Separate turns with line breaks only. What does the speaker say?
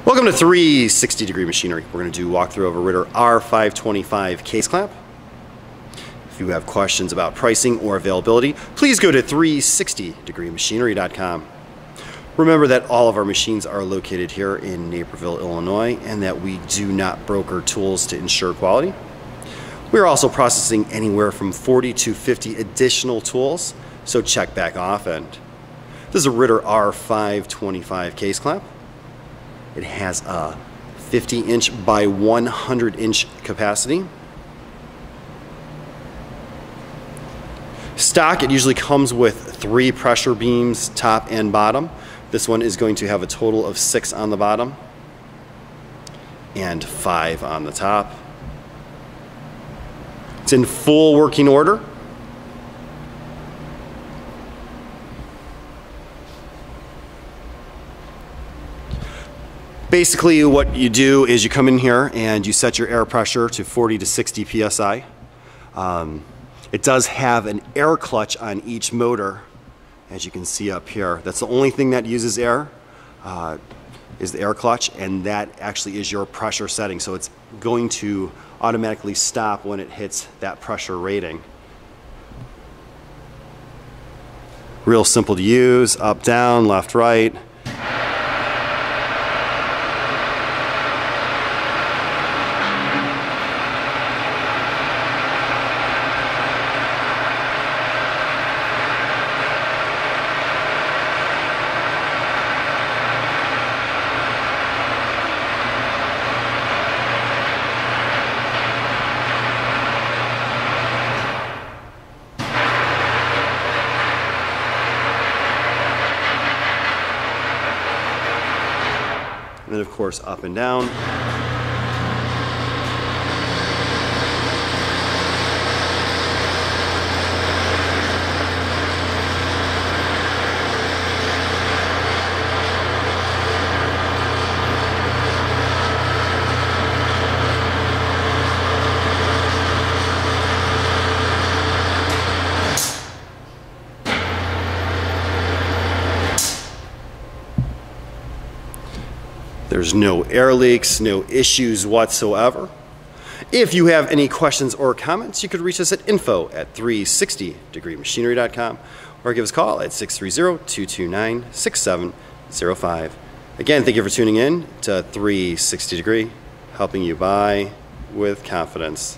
Welcome to 360 Degree Machinery. We're going to do a walkthrough of a Ritter R-525 case clamp. If you have questions about pricing or availability, please go to 360degreemachinery.com. Remember that all of our machines are located here in Naperville, Illinois, and that we do not broker tools to ensure quality. We are also processing anywhere from 40 to 50 additional tools, so check back often. This is a Ritter R-525 case clamp. It has a 50-inch by 100-inch capacity. Stock, it usually comes with 3 pressure beams, top and bottom. This one is going to have a total of 6 on the bottom and 5 on the top. It's in full working order. Basically what you do is you come in here and you set your air pressure to 40 to 60 psi. It does have an air clutch on each motor, as you can see up here. That's the only thing that uses air, is the air clutch, and that actually is your pressure setting. So it's going to automatically stop when it hits that pressure rating. Real simple to use, up, down, left, right. And then of course up and down. There's no air leaks, no issues whatsoever. If you have any questions or comments, you could reach us at info@360degreemachinery.com or give us a call at 630-229-6705. Again, thank you for tuning in to 360 Degree, helping you buy with confidence.